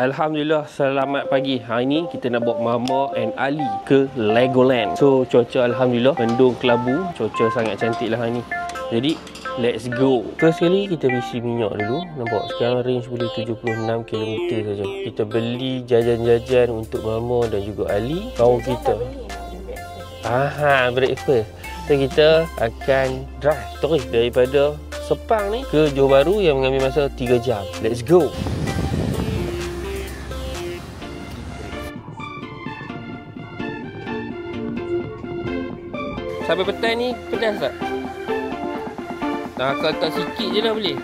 Alhamdulillah, selamat pagi. Hari ni kita nak bawa Mama and Ali ke Legoland. So, cuaca Alhamdulillah mendung kelabu. Cuaca sangat cantik lah hari ni. Jadi, let's go. First sekali kita isi minyak dulu. Nampak sekarang range boleh 76 km saja. Kita beli jajan-jajan untuk Mama dan juga Ali, kawan kita. Breakfast. So, kita akan drive terus daripada Sepang ni ke Johor Bahru yang mengambil masa 3 jam. Let's go. Sampai petang ni pedas tak? Akak-akak sikit je lah boleh.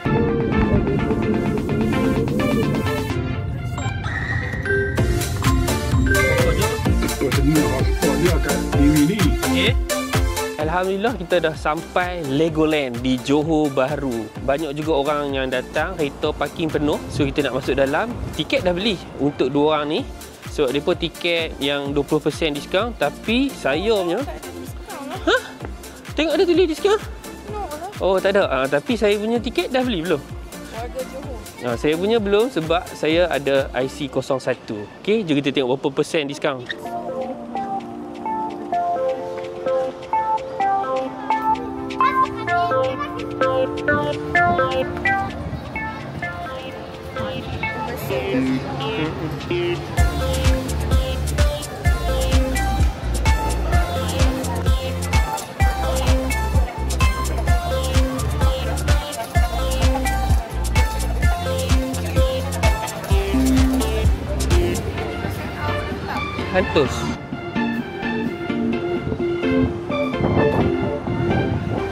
Okay. Alhamdulillah kita dah sampai Legoland di Johor Bahru. Banyak juga orang yang datang, kereta parking penuh. So kita nak masuk dalam. Tiket dah beli untuk 2 orang ni. So mereka tiket yang 20% diskaun. Tapi sayangnya, tengok ada tulis diskaun? Oh, tak ada. Tapi saya punya tiket dah beli belum? Warga Johor. Saya punya belum sebab saya ada IC01. Okey, jom kita tengok berapa persen diskaun. Hantus.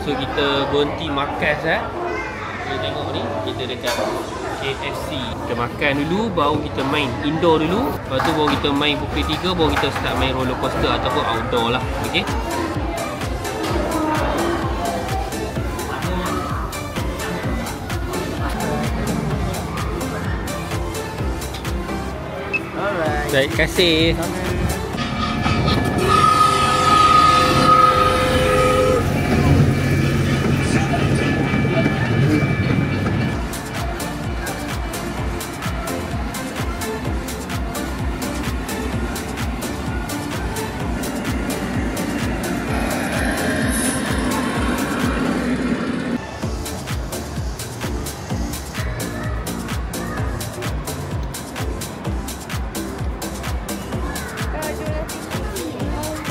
So kita berhenti makan kita tengok ni, kita dekat KFC. Kita makan dulu, baru kita main indoor dulu. Lepas tu baru kita main pukul 3, baru kita start main roller coaster ataupun outdoor lah. Okay. Alright. Baik, terima kasih.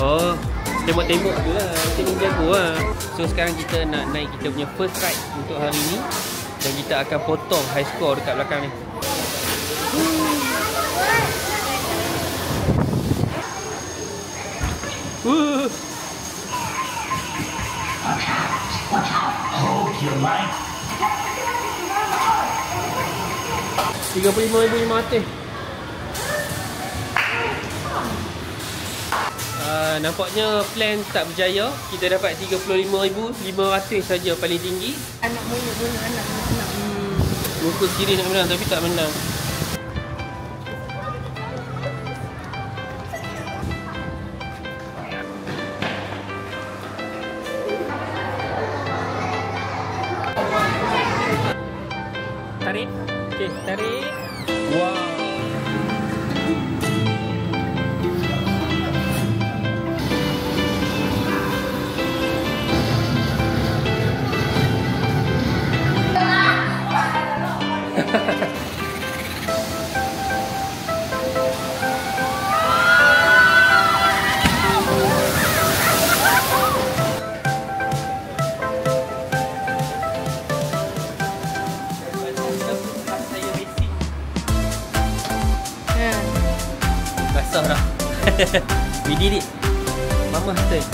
Oh, tembok-tembok je lah. Tembok jago lah. So sekarang kita nak naik kita punya first ride untuk hari ni. Dan kita akan potong high score dekat belakang ni. RM35,500. Nampaknya plan tak berjaya. Kita dapat RM35,500 saja paling tinggi. Anak mulut anak. Muka kiri nak menang tapi tak menang. Tarik. Okey, tarik. Wow. Basah dah. We did it. Mama turn.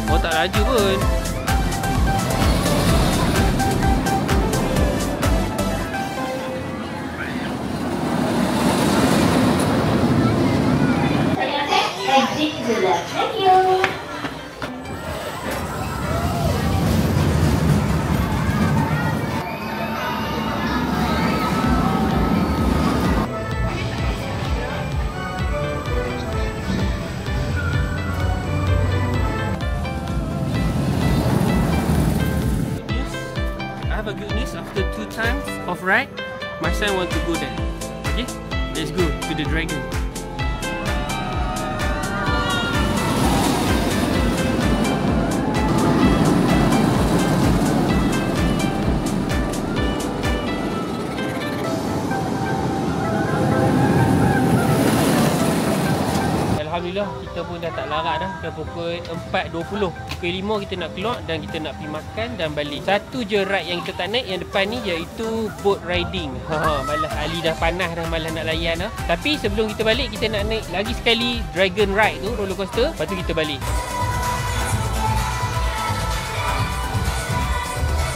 Oh, tak laju pun. Exit to the next time want to go there. Okay, let's go to the dragon. Alhamdulillah, kita pun dah tak larat dah. Dah pukul 4.20. Pukul 5 kita nak keluar dan kita nak pergi makan dan balik. Satu je ride yang kita tak naik yang depan ni, iaitu boat riding. Malas, Ali dah panas dah, malas nak layan dah. Tapi sebelum kita balik, kita nak naik lagi sekali dragon ride tu, roller coaster. Lepas tu kita balik.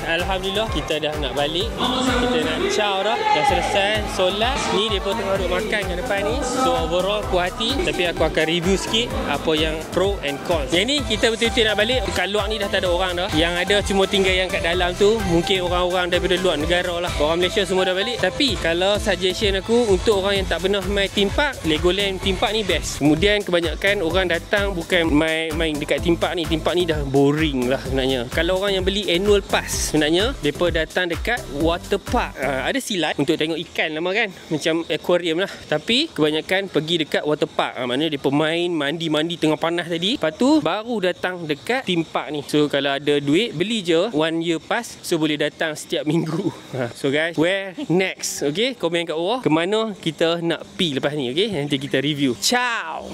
Alhamdulillah, kita dah nak balik. Kita nak ciao dah. Dah selesai solat. Ni mereka tengah duduk makan kat depan ni. So overall puas hati. Tapi aku akan review sikit apa yang pro and cons. Yang ni kita betul-betul nak balik. Kat luar ni dah tak ada orang dah. Yang ada cuma tinggal yang kat dalam tu. Mungkin orang-orang daripada luar negara lah. Orang Malaysia semua dah balik. Tapi kalau suggestion aku, untuk orang yang tak pernah main theme park, Legoland theme park ni best. Kemudian kebanyakan orang datang bukan main dekat theme park ni. Theme park ni dah boring lah sebenarnya. Kalau orang yang beli annual pass, sebenarnya mereka datang dekat water park. Ada silat untuk tengok ikan lama kan, macam aquarium lah. Tapi kebanyakan pergi dekat water park. Maknanya mereka main, mandi tengah panas tadi. Lepas tu baru datang dekat theme park ni. So kalau ada duit, beli je 1 year pass. So boleh datang setiap minggu. So guys, where next? Okay, komen kat bawah kemana kita nak pi lepas ni. Okay, nanti kita review. Ciao.